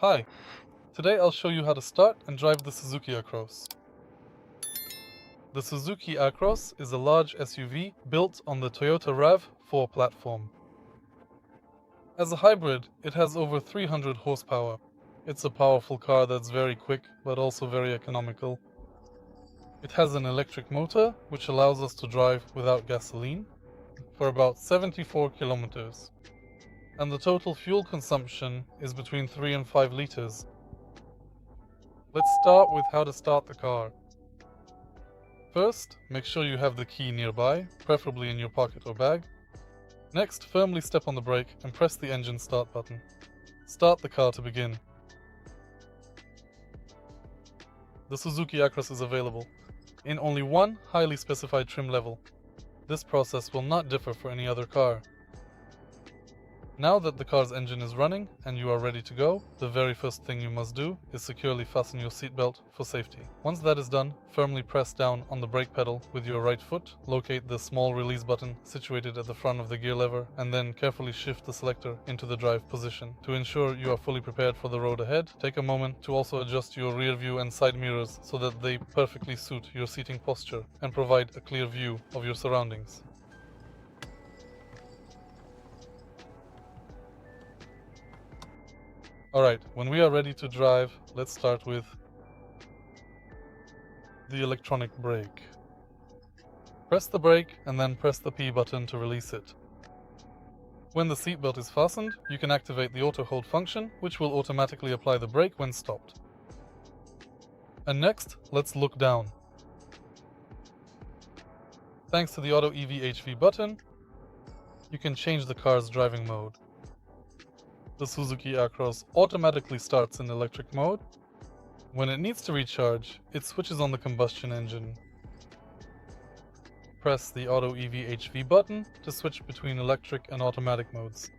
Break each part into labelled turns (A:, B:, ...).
A: Hi, today I'll show you how to start and drive the Suzuki Across. The Suzuki Across is a large SUV built on the Toyota RAV4 platform. As a hybrid, it has over 300 horsepower. It's a powerful car that's very quick, but also very economical. It has an electric motor, which allows us to drive without gasoline for about 74 kilometers. And the total fuel consumption is between 3 and 5 liters. Let's start with how to start the car. First, make sure you have the key nearby, preferably in your pocket or bag. Next, firmly step on the brake and press the engine start button. Start the car to begin. The Suzuki Across is available in only one highly specified trim level. This process will not differ for any other car. Now that the car's engine is running and you are ready to go, the very first thing you must do is securely fasten your seatbelt for safety. Once that is done, firmly press down on the brake pedal with your right foot, locate the small release button situated at the front of the gear lever, and then carefully shift the selector into the drive position. To ensure you are fully prepared for the road ahead, take a moment to also adjust your rear view and side mirrors so that they perfectly suit your seating posture and provide a clear view of your surroundings. Alright, when we are ready to drive, let's start with the electronic brake. Press the brake and then press the P button to release it. When the seatbelt is fastened, you can activate the auto hold function, which will automatically apply the brake when stopped. And next, let's look down. Thanks to the auto EV/HV button, you can change the car's driving mode. The Suzuki Across automatically starts in electric mode. When it needs to recharge, it switches on the combustion engine. Press the auto EV/HV button to switch between electric and automatic modes.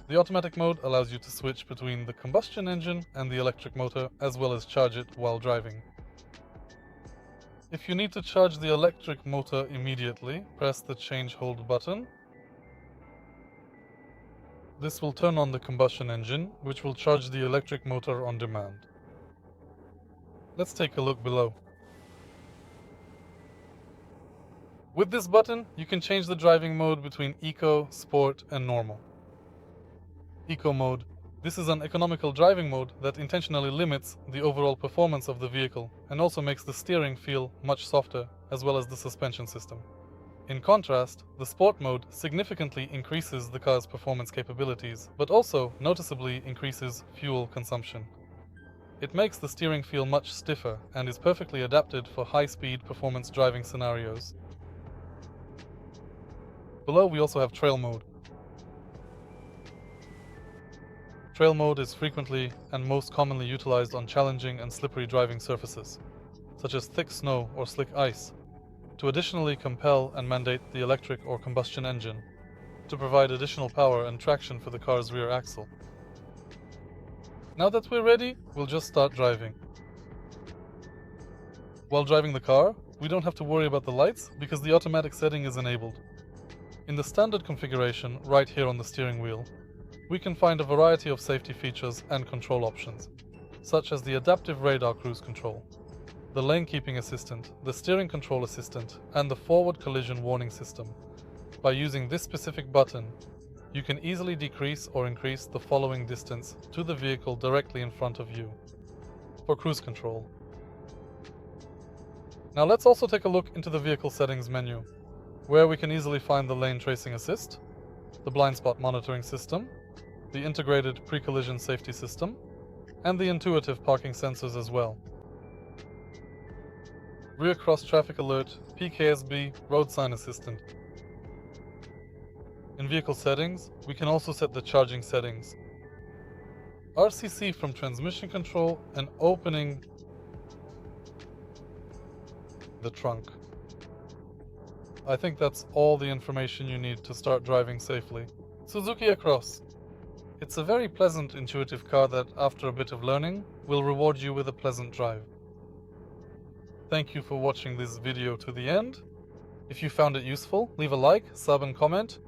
A: The automatic mode allows you to switch between the combustion engine and the electric motor, as well as charge it while driving. If you need to charge the electric motor immediately, press the change hold button. This will turn on the combustion engine, which will charge the electric motor on demand. Let's take a look below. With this button, you can change the driving mode between Eco, Sport, and Normal. Eco mode. This is an economical driving mode that intentionally limits the overall performance of the vehicle and also makes the steering feel much softer, as well as the suspension system. In contrast, the Sport mode significantly increases the car's performance capabilities, but also noticeably increases fuel consumption. It makes the steering feel much stiffer and is perfectly adapted for high-speed performance driving scenarios. Below we also have Trail mode. Trail mode is frequently and most commonly utilized on challenging and slippery driving surfaces, such as thick snow or slick ice, to additionally compel and mandate the electric or combustion engine to provide additional power and traction for the car's rear axle. Now that we're ready, we'll just start driving. While driving the car, we don't have to worry about the lights because the automatic setting is enabled. In the standard configuration, right here on the steering wheel, we can find a variety of safety features and control options, such as the adaptive radar cruise control, the lane keeping assistant, the steering control assistant, and the forward collision warning system. By using this specific button, you can easily decrease or increase the following distance to the vehicle directly in front of you for cruise control. Now let's also take a look into the vehicle settings menu, where we can easily find the lane tracing assist, the blind spot monitoring system, the integrated pre-collision safety system, and the intuitive parking sensors as well. Rear cross traffic alert, PKSB, road sign assistant. In vehicle settings, we can also set the charging settings, RCC from transmission control, and opening the trunk. I think that's all the information you need to start driving safely. Suzuki Across. It's a very pleasant, intuitive car that, after a bit of learning, will reward you with a pleasant drive. Thank you for watching this video to the end. If you found it useful, leave a like, sub and comment,